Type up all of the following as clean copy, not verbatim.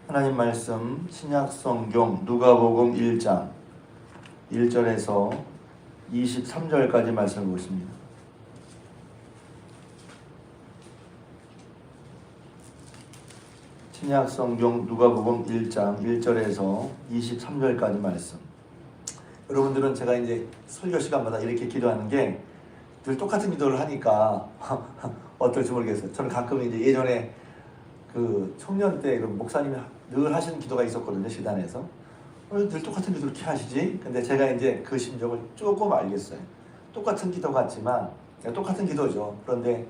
하나님 말씀 신약성경 누가복음 1장 1절에서 23절까지 말씀을 보십니다. 신약성경 누가복음 1장 1절에서 23절까지 말씀. 여러분들은 제가 이제 설교 시간마다 이렇게 기도하는 게 늘 똑같은 기도를 하니까 어떨지 모르겠어요. 저는 가끔 이제 예전에 그 청년 때 그 목사님이 늘 하시는 기도가 있었거든요. 시단에서 늘 똑같은 기도를 이렇게 하시지? 근데 제가 이제 그 심정을 조금 알겠어요. 똑같은 기도 같지만 똑같은 기도죠. 그런데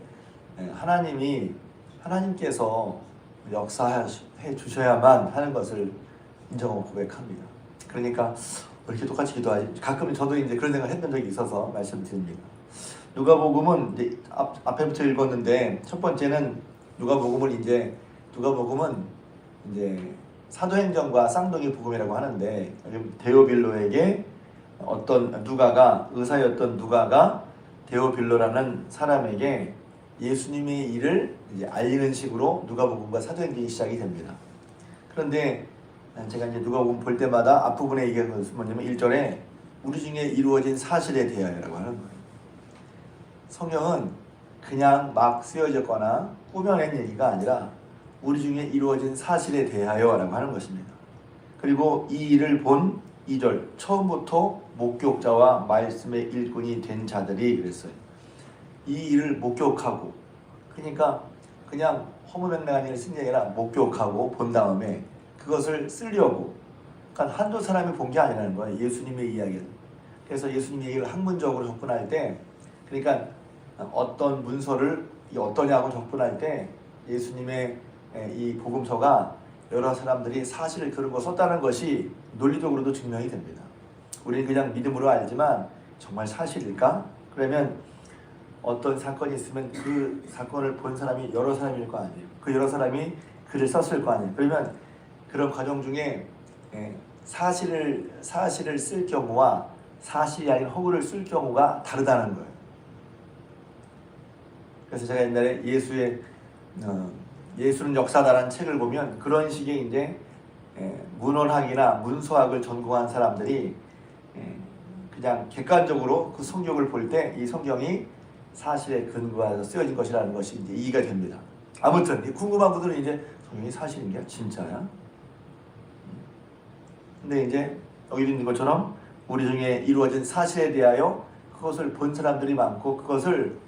하나님께서 역사해 주셔야만 하는 것을 인정하고 고백합니다. 그러니까 왜 이렇게 똑같이 기도하지? 가끔 저도 이제 그런 생각을 했던 적이 있어서 말씀드립니다. 누가복음은 이제 앞에부터 읽었는데 첫 번째는 누가복음은 이제 사도행전과 쌍둥이 복음이라고 하는데 데오빌로에게 어떤 의사였던 누가가 데오빌로라는 사람에게 예수님의 일을 이제 알리는 식으로 누가복음과 사도행전이 시작이 됩니다. 그런데 제가 이제 누가복음 볼 때마다 앞부분에 얘기하는 것은 뭐냐면 1절에 우리 중에 이루어진 사실에 대하여라고 하는 거예요. 성경은 그냥 막 쓰여졌거나 꾸며낸 얘기가 아니라 우리 중에 이루어진 사실에 대하여라고 하는 것입니다. 그리고 이 일을 본 2절 처음부터 목격자와 말씀의 일꾼이 된 자들이 그랬어요. 이 일을 목격하고, 그러니까 그냥 허무맹랑한 일을 쓴 게 아니라 목격하고 본 다음에 그것을 쓰려고, 그러니까 한두 사람이 본 게 아니라는 거예요. 예수님의 이야기를. 그래서 예수님 얘기를 학문적으로 접근할 때, 그러니까 어떤 문서를 어떠냐고 접근할 때 예수님의 이 복음서가 여러 사람들이 사실을 그런 썼다는 것이 논리적으로도 증명이 됩니다. 우리는 그냥 믿음으로 알지만 정말 사실일까? 그러면 어떤 사건이 있으면 그 사건을 본 사람이 여러 사람일 거 아니에요. 그 여러 사람이 글을 썼을 거 아니에요. 그러면 그런 과정 중에 사실을 쓸 경우와 사실이 아닌 허구를 쓸 경우가 다르다는 거예요. 그래서 제가 옛날에 예수는 역사다라는 책을 보면 그런 식의 이제 문헌학이나 문서학을 전공한 사람들이 그냥 객관적으로 그 성경을 볼 때 이 성경이 사실에 근거해서 쓰여진 것이라는 것이 이제 이해가 됩니다. 아무튼 궁금한 분들은 이제 성경이 사실인가? 진짜야? 근데 이제 여기 있는 것처럼 우리 중에 이루어진 사실에 대하여 그것을 본 사람들이 많고 그것을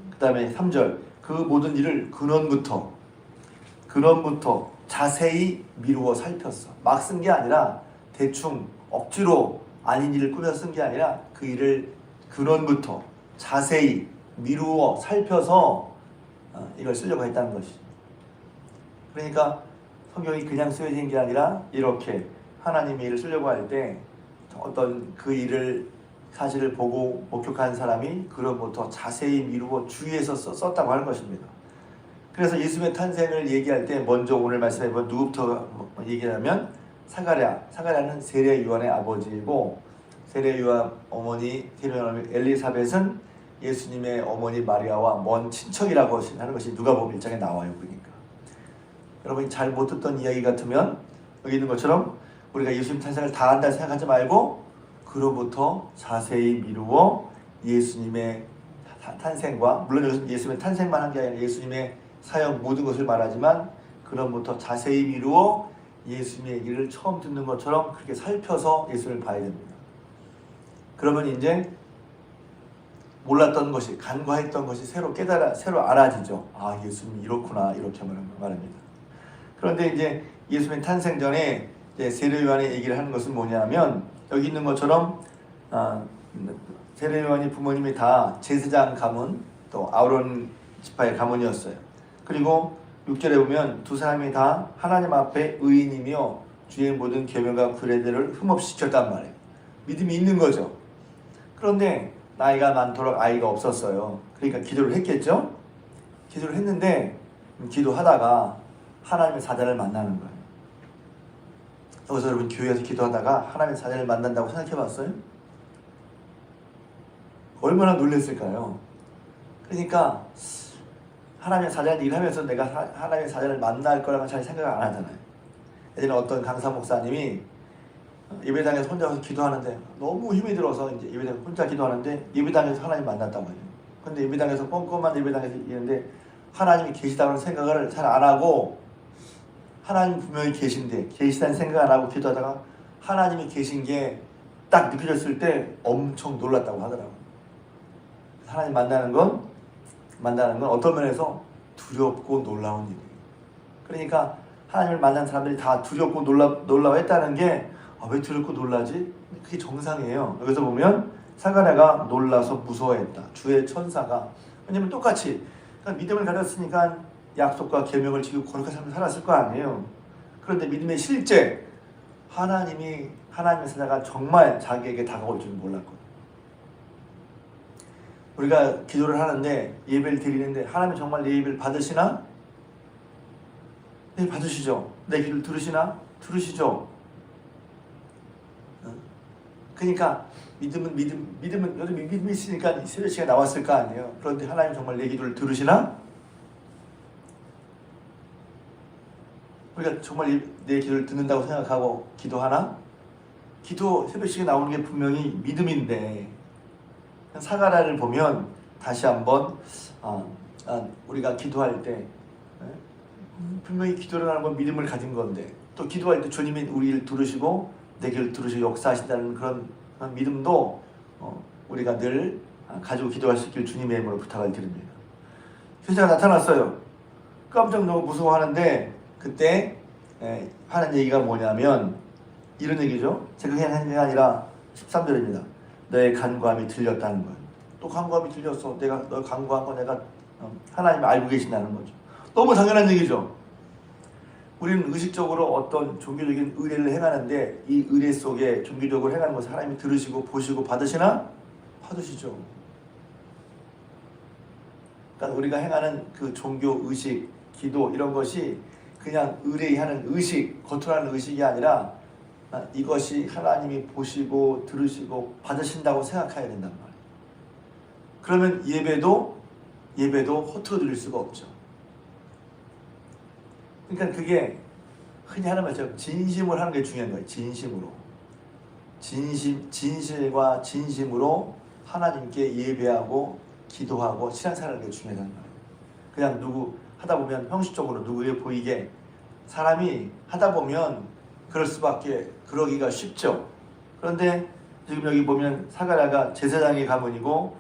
그 다음에 3절 그 모든 일을 근원부터 자세히 미루어 살폈어. 막 쓴 게 아니라 대충 억지로 아닌 일을 꾸며 쓴 게 아니라 그 일을 근원부터 자세히 미루어 살펴서 이걸 쓰려고 했다는 것이죠. 그러니까 성경이 그냥 쓰여진 게 아니라 이렇게 하나님의 일을 쓰려고 할 때 어떤 그 일을 사실을 보고 목격한 사람이 그로부터 자세히 미루고 주의해서 썼다고 하는 것입니다. 그래서 예수님의 탄생을 얘기할 때 먼저 오늘 말씀해 본 누구부터 얘기하면 사가랴는 세례 요한의 아버지이고 세례 요한 어머니 엘리사벳은 예수님의 어머니 마리아와 먼 친척이라고 하는 것이 누가복음 1장에 나와요. 그러니까 여러분이 잘 못 듣던 이야기 같으면 여기 있는 것처럼 우리가 예수님 탄생을 다 안다 생각하지 말고 그로부터 자세히 미루어 예수님의 탄생과, 물론 예수님의 탄생만 한 게 아니라 예수님의 사역 모든 것을 말하지만 그로부터 자세히 미루어 예수님의 얘기를 처음 듣는 것처럼 그렇게 살펴서 예수를 봐야 됩니다. 그러면 이제 몰랐던 것이, 간과했던 것이 새로 알아지죠. 아, 예수님이 이렇구나, 이렇게 말합니다. 그런데 이제 예수님의 탄생 전에 세례 요한의 얘기를 하는 것은 뭐냐면 여기 있는 것처럼 세례 요한이 부모님이 다 제사장 가문 또 아우론 지파의 가문이었어요. 그리고 6절에 보면 두 사람이 다 하나님 앞에 의인이며 주의 모든 계명과 규례들을 흠없이 지켰단 말이에요. 믿음이 있는 거죠. 그런데 나이가 많도록 아이가 없었어요. 그러니까 기도를 했겠죠. 기도를 했는데 기도하다가 하나님의 사자를 만나는 거예요. 여기서 여러분 교회에서 기도하다가 하나님의 사자를 만난다고 생각해봤어요? 얼마나 놀랐을까요? 그러니까 하나님의 사자를 일하면서 내가 하나님의 사자를 만날 거라고 잘 생각을 안 하잖아요. 예전에 어떤 강사 목사님이 예배당에서 혼자서 기도하는데 너무 힘이 들어서 이제 예배당 혼자 기도하는데 예배당에서 하나님 만났단 말이에요. 근데 예배당에서 꼼꼼한 예배당에서 있는데 하나님이 계시다는 생각을 잘 안 하고, 하나님 분명히 계시다는 생각 안 하고 기도하다가 하나님이 계신 게 딱 느껴졌을 때 엄청 놀랐다고 하더라고요. 하나님 만나는 건 어떤 면에서 두렵고 놀라운 일이에요. 그러니까 하나님을 만난 사람들이 다 두렵고 놀라워했다는 게, 왜 두렵고 놀라지? 그게 정상이에요. 여기서 보면 사가랴가 놀라서 무서워했다. 주의 천사가. 왜냐면 똑같이 그러니까 믿음을 가졌으니까 약속과 계명을 지키고 거룩한 삶을 살았을 거 아니에요. 그런데 믿음의 실제, 하나님의 사자가 정말 자기에게 다가올 줄 몰랐거든요. 우리가 기도를 하는데, 예배를 드리는데 하나님이 정말 내 예배를 받으시나? 네, 받으시죠. 내 기도를 들으시나? 들으시죠. 그러니까 믿음은 여러분 믿음이 있으니까 새벽 시간에 나왔을 거 아니에요. 그런데 하나님 정말 내 기도를 들으시나? 우리가 정말 내 기도를 듣는다고 생각하고 기도하나? 기도 새벽 시간에 나오는 게 분명히 믿음인데, 사가랴를 보면 다시 한번 우리가 기도할 때 분명히 기도를 하는 건 믿음을 가진 건데, 또 기도할 때 주님이 우리를 들으시고 내 길을 들으시고 역사하신다는 그런 믿음도 우리가 늘 가지고 기도할 수 있길 주님의 이름으로 부탁을 드립니다. 세자가 나타났어요. 깜짝 놀고 무서워하는데, 그때 하는 얘기가 뭐냐면 이런 얘기죠. 제가 그냥 하는 게 아니라 13절입니다. 너의 간구함이 들렸다는 거예요. 또 간구함이 들렸어. 너 간구한 거 내가 하나님이 알고 계신다는 거죠. 너무 당연한 얘기죠. 우리는 의식적으로 어떤 종교적인 의례를 행하는데, 이 의례 속에 종교적으로 행하는 것을 하나님이 들으시고 보시고 받으시나? 받으시죠. 그러니까 우리가 행하는 그 종교 의식, 기도 이런 것이 그냥 의례하는 의식, 겉으로 하는 의식이 아니라 이것이 하나님이 보시고 들으시고 받으신다고 생각해야 된단 말이에요. 그러면 예배도 허투루 드릴 수가 없죠. 그러니까 그게 흔히 하는 말처럼 진심으로 하는 게 중요한 거예요. 진실과 진심으로 하나님께 예배하고 기도하고 신앙생활하는 게 중요하단 말이에요. 그냥 누구 하다 보면 형식적으로 누구에 보이게, 사람이 하다 보면 그러기가 쉽죠. 그런데 지금 여기 보면 사가랴가 제사장의 가문이고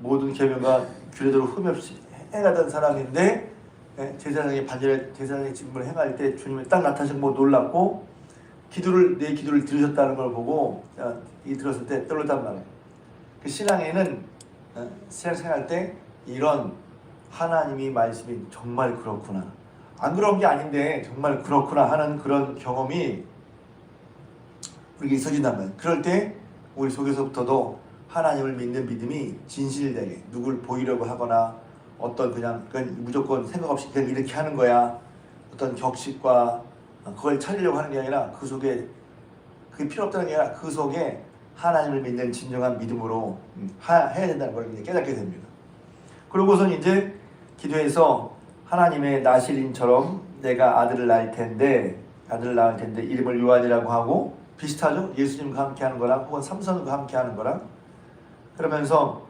모든 계명과 규례대로 흠이 없이 행하던 사람인데, 제사장의 직분을 행할 때 주님이 딱 나타나시고 놀랐고, 내 기도를 들으셨다는 걸 보고 들었을 때 떨렸단 말이에요. 그 신앙에는 신앙생활 때 이런 하나님이 말씀이 정말 그렇구나, 안 그런 게 아닌데 정말 그렇구나 하는 그런 경험이 우리에게 있어진단 말이에요. 그럴 때 우리 속에서부터도 하나님을 믿는 믿음이 진실되게, 누굴 보이려고 하거나 어떤 그냥 무조건 생각 없이 그냥 이렇게 하는 거야, 어떤 격식과 그걸 차리려고 하는 게 아니라 그 속에 그게 필요 없다는 게 아니라 그 속에 하나님을 믿는 진정한 믿음으로 해야 된다는 걸 이제 깨닫게 됩니다. 그러고선 이제 기도해서 하나님의 나실인처럼 내가 아들을 낳을 텐데 이름을 요한이라고 하고, 비슷하죠? 예수님과 함께 하는 거랑 혹은 삼손과 함께 하는 거랑. 그러면서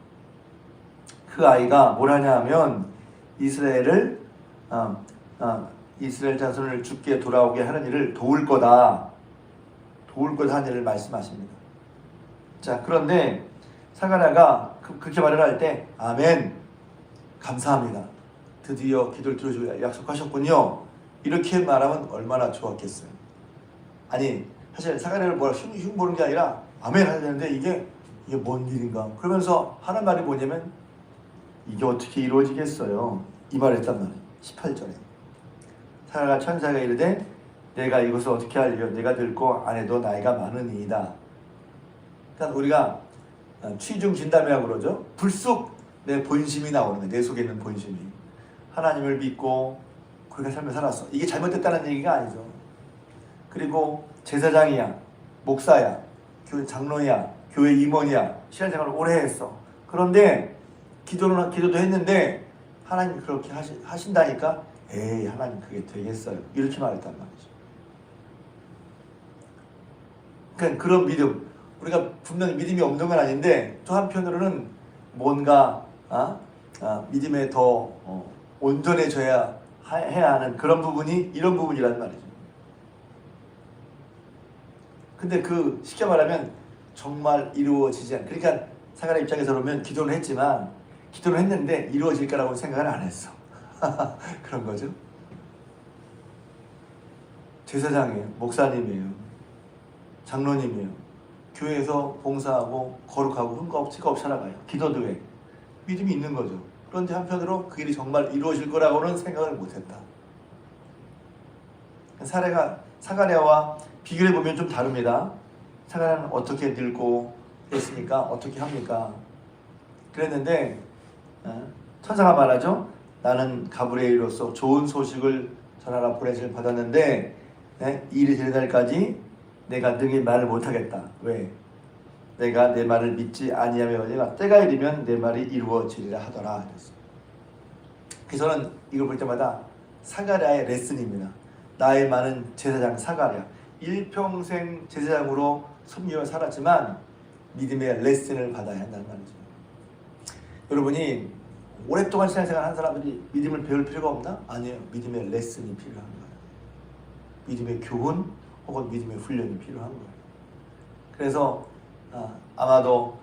그 아이가 뭘 하냐 하면 이스라엘 자손을 죽게 돌아오게 하는 일을 도울 거다 하는 일을 말씀하십니다. 자, 그런데 사가랴가 그렇게 말을 할 때 아멘, 감사합니다, 드디어 기도를 들어주고 약속하셨군요, 이렇게 말하면 얼마나 좋았겠어요. 아니 사실 사가랴를 흉 보는 게 아니라 아멘 해야 되는데 이게 뭔 일인가 그러면서 하는 말이 뭐냐면 이게 어떻게 이루어지겠어요, 이 말을 했단 말이에요. 18절에 사가랴 천사가 이르되 내가 이것을 어떻게 하리요, 내가 들고 아내도 나이가 많으니이다. 그러니까 우리가 취중 진담이라고 그러죠. 불쑥 내 본심이 나오는 거예요. 내 속에 있는 본심이. 하나님을 믿고 그렇게 삶을 살았어. 이게 잘못됐다는 얘기가 아니죠. 그리고 제사장이야, 목사야, 교회 장로야, 교회 임원이야, 신앙생활을 오래 했어. 그런데 기도도 했는데 하나님이 그렇게 하신다니까 에이 하나님 그게 되겠어요, 이렇게 말했단 말이죠. 그러니까 그런 믿음, 우리가 분명히 믿음이 없는 건 아닌데 또 한편으로는 뭔가 믿음에 더 온전해져야 해야 하는 그런 부분이 이런 부분이란 말이죠. 근데 그 쉽게 말하면 정말 이루어지지 않. 그러니까 사가랴 입장에서 보면 기도를 했지만 기도를 했는데 이루어질 거라고 생각을 안 했어. 그런 거죠. 제사장이에요, 목사님이에요, 장로님이에요. 교회에서 봉사하고 거룩하고 흠과 없 살아가요. 기도도 해. 믿음이 있는 거죠. 그런데 한편으로 그 일이 정말 이루어질 거라고는 생각을 못했다. 사가랴와 비교해 보면 좀 다릅니다. 사가랴는 어떻게 늙고 했으니까 어떻게 합니까? 그랬는데 천사가 말하죠. 나는 가브리엘로서 좋은 소식을 전하라 보내심을 받았는데 이 일이 되는 날까지 내가 능히 말을 못하겠다. 왜? 내가 내 말을 믿지 아니하며 때가 이르면 내 말이 이루어지리라 하더라. 그래서는 이걸 볼 때마다 사가랴의 레슨입니다. 나의 많은 제사장 사가랴, 일평생 제사장으로 섬기며 살았지만 믿음의 레슨을 받아야 한다는 말이죠. 여러분이 오랫동안 신앙생활 한 사람들이 믿음을 배울 필요가 없나? 아니에요. 믿음의 레슨이 필요한 거예요. 믿음의 교훈 혹은 믿음의 훈련이 필요한 거예요. 그래서 아마도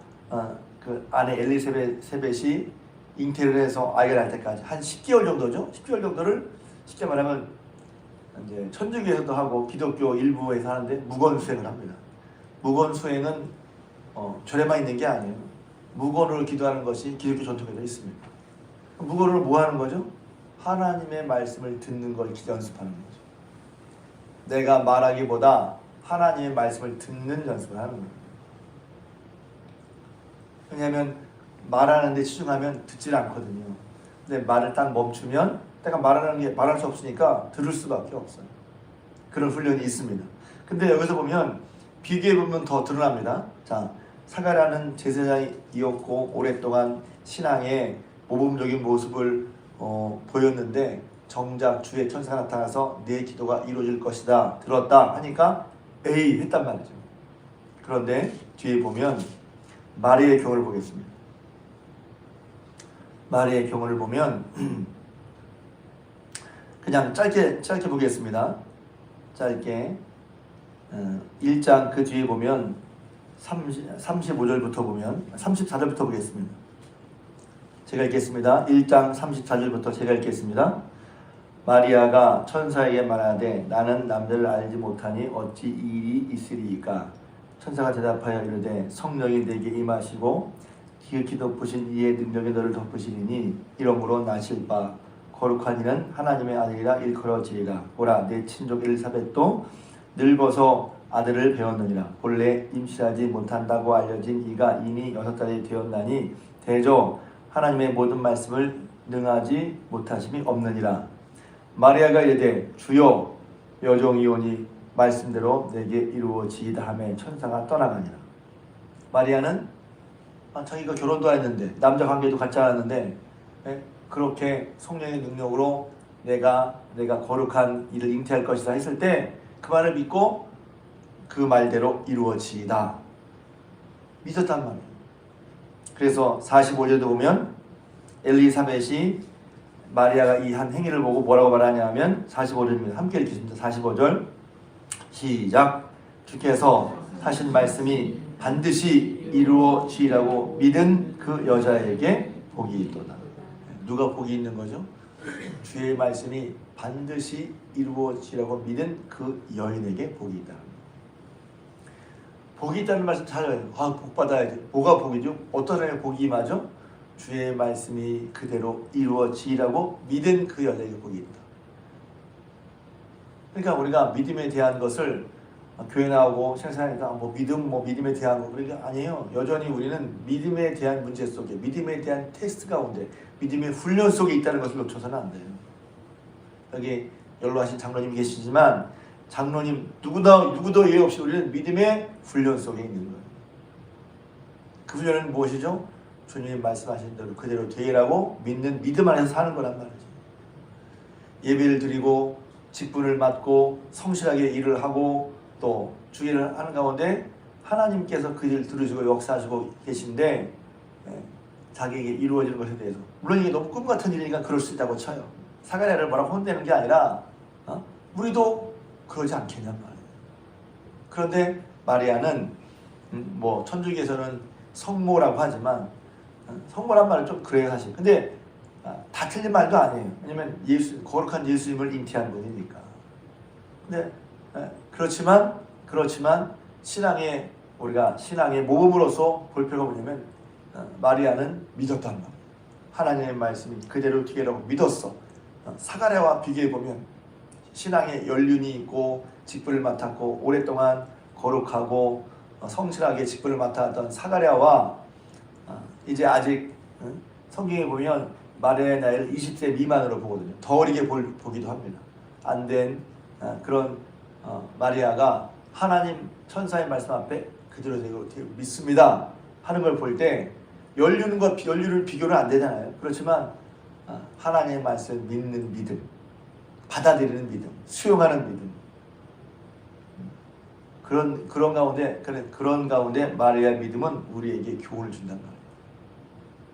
그 아내 엘리사벳이 잉태를 해서 아이를 낳을 때까지 한 10개월 정도죠. 10개월 정도를 쉽게 말하면 이제 천주교에서도 하고 기독교 일부에서 하는데 무건수행을 합니다. 무건수행은 절에만 있는 게 아니에요. 무건으로 기도하는 것이 기독교 전통에도 있습니다. 무건으로 뭐 하는 거죠? 하나님의 말씀을 듣는 걸 연습하는 거죠. 내가 말하기보다 하나님의 말씀을 듣는 연습을 하는 거예요. 왜냐하면 말하는데 치중하면 듣질 않거든요. 근데 말을 딱 멈추면 내가 말하는 게 말할 수 없으니까 들을 수밖에 없어요. 그런 훈련이 있습니다. 근데 여기서 보면 비교해보면 더 드러납니다. 자, 사가랴는 제사장이었고 오랫동안 신앙의 모범적인 모습을 보였는데 정작 주의 천사가 나타나서 내 기도가 이루어질 것이다 들었다 하니까 에이 했단 말이죠. 그런데 뒤에 보면 마리아의 경우를 보겠습니다. 마리아의 경우를 보면 그냥 짧게 보겠습니다. 짧게 1장 그 뒤에 보면 35절부터 보면 34절부터 보겠습니다. 제가 읽겠습니다. 1장 34절부터 제가 읽겠습니다. 마리아가 천사에게 말하되 나는 남자를 알지 못하니 어찌 이 일이 있으리이까. 천사가 대답하여 이르되 성령이 내게 임하시고 지극히 덮으신 이의 능력이 너를 덮으시리니 이러므로 나실 바 거룩한 이는 하나님의 아들이라 일컬어지리라. 보라 내 친족 엘리사벳도 늙어서 아들을 배웠느니라. 본래 임신하지 못한다고 알려진 이가 이미 6달이 되었나니 대저 하나님의 모든 말씀을 능하지 못하심이 없느니라. 마리아가 이르되 주여 여종이오니 말씀대로 내게 이루어지이다 하매 천사가 떠나가니라. 마리아는 자기가 결혼도 안 했는데 남자 관계도 갖지 않았는데 그렇게 성령의 능력으로 내가 거룩한 일을 잉태할 것이다 했을 때 그 말을 믿고 그 말대로 이루어지이다 믿었단 말이에요. 그래서 45절도 보면 엘리사벳이 마리아가 이 한 행위를 보고 뭐라고 말하냐면 45절입니다. 함께 읽겠습니다. 45절 시작. 주께서 하신 말씀이 반드시 이루어지라고 믿은 그 여자에게 복이 있도다. 누가 복이 있는 거죠? 주의 말씀이 반드시 이루어지라고 믿은 그 여인에게 복이 있다. 복이 있다는 말씀 잘 알아요. 복 받아야지. 뭐가 복이죠? 어떤 사람의 복이 임하죠? 주의 말씀이 그대로 이루어지라고 믿은 그 여자에게 복이 있다. 그러니까 우리가 믿음에 대한 것을 교회 나오고 생각하니까 믿음에 대한 거 그러니까 아니에요. 여전히 우리는 믿음에 대한 문제 속에, 믿음에 대한 테스트 가운데, 믿음의 훈련 속에 있다는 것을 놓쳐서는 안 돼요. 여기 연로하신 장로님이 계시지만 장로님 누구도 예외 없이 우리는 믿음의 훈련 속에 있는 거예요. 그 훈련은 무엇이죠? 주님이 말씀하신 대로 그대로 되라고 믿는 믿음 안에서 사는 거란 말이죠. 예배를 드리고 직분을 맡고 성실하게 일을 하고 또 주의를 하는 가운데 하나님께서 그 일을 들으시고 역사하시고 계신데 자기에게 이루어지는 것에 대해서 물론 이게 너무 꿈 같은 일이니까 그럴 수 있다고 쳐요. 사가랴를 뭐라고 혼내는 게 아니라 우리도 그러지 않겠냔 말이에요. 그런데 마리아는 뭐 천주교에서는 성모라고 하지만 성모란 말은 좀 그래요 사실. 근데 다 틀린 말도 아니에요. 왜냐면 거룩한 예수님을 잉태한 분이니까. 근데 그렇지만 우리가 신앙의 모범으로서 볼 필요가 뭐냐면 마리아는 믿었단 말이에요. 하나님의 말씀이 그대로 되라고 믿었어. 사가랴와 비교해 보면 신앙의 연륜이 있고 직분을 맡았고 오랫동안 거룩하고 성실하게 직분을 맡았던 사가랴와 이제 아직 성경에 보면 마리아의 나이를 20세 미만으로 보거든요. 더 어리게 보기도 합니다. 안 된 그런 마리아가 하나님 천사의 말씀 앞에 그대로 되고 믿습니다 하는 걸 볼 때 연륜을 비교는 안 되잖아요. 그렇지만 하나님의 말씀을 믿는 믿음, 받아들이는 믿음, 수용하는 믿음, 그런 가운데 마리아의 믿음은 우리에게 교훈을 준단 말이에요.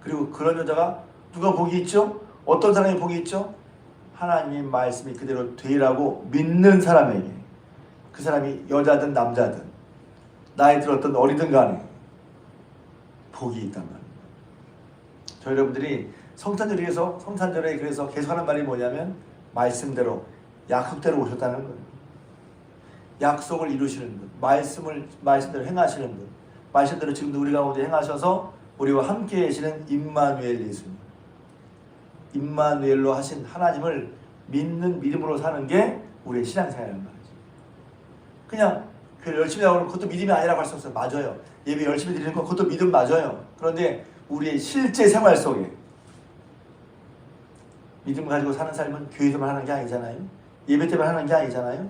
그리고 그런 여자가 누가 복이 있죠? 어떤 사람이 복이 있죠? 하나님의 말씀이 그대로 되라고 믿는 사람에게, 그 사람이 여자든 남자든 나이 들었든 어리든 간에 복이 있단 말이에요. 저 여러분들이 성탄절에 그래서 계속하는 말이 뭐냐면 말씀대로 약속대로 오셨다는 거예요. 약속을 이루시는 분, 말씀대로 행하시는 분, 말씀대로 지금도 우리 가운데 행하셔서 우리와 함께 계시는 임마누엘 예수님, 임마누엘로 하신 하나님을 믿는 믿음으로 사는 게 우리의 신앙생활이란 말이죠. 그냥 열심히 하고 그것도 믿음이 아니라고 할 수 없어요. 맞아요. 예배 열심히 드리는 건 그것도 믿음 맞아요. 그런데 우리의 실제 생활 속에 믿음 가지고 사는 삶은 교회에서만 하는 게 아니잖아요. 예배 때만 하는 게 아니잖아요.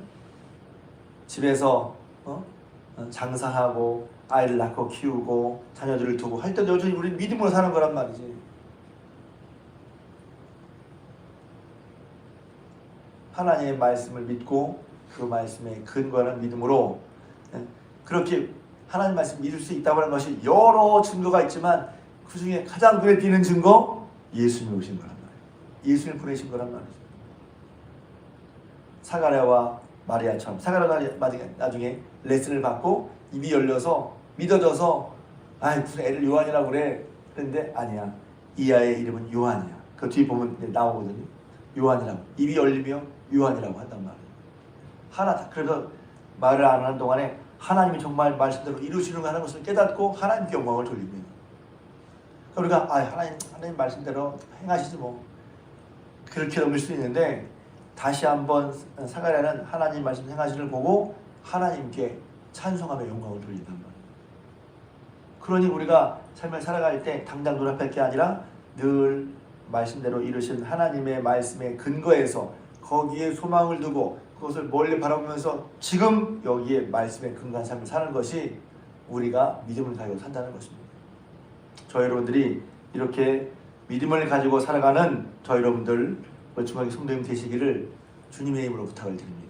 집에서 장사하고 아이를 낳고 키우고 자녀들을 두고 할 때도 여전히 우리는 믿음으로 사는 거란 말이지. 하나님의 말씀을 믿고 그 말씀에 근거하는 믿음으로 그렇게 하나님 말씀 믿을 수 있다고 하는 것이 여러 증거가 있지만 그 중에 가장 눈에 띄는 증거, 예수님이 오신 거란 말이에요. 예수님을 보내신 거란 말이죠. 사가랴와 마리아처럼 사가랴가 나중에 레슨을 받고 입이 열려서 믿어져서 무슨 애를 요한이라고 그래. 그런데 아니야. 이 아이의 이름은 요한이야. 그 뒤에 보면 나오거든요. 요한이라고. 입이 열리며 요한이라고 한단 말이에요. 그래서 말을 안 하는 동안에 하나님이 정말 말씀대로 이루시는 하는 것을 깨닫고 하나님께 영광을 돌립니다. 우리가 하나님 말씀대로 행하시지 뭐 그렇게 넘길 수 있는데 다시 한번 사가랴는 하나님 말씀 행하시는 걸 보고 하나님께 찬송하며 영광을 돌린단 말이에요. 그러니 우리가 삶을 살아갈 때 당장 눈앞에 게 아니라 늘 말씀대로 이루신 하나님의 말씀에 근거해서 거기에 소망을 두고 그것을 멀리 바라보면서 지금 여기에 말씀에 근거한 삶을 사는 것이 우리가 믿음을 가지고 산다는 것입니다. 저 여러분들이 이렇게 믿음을 가지고 살아가는 저 여러분들 멀쩡하게 성도님 되시기를 주님의 이름으로 부탁을 드립니다.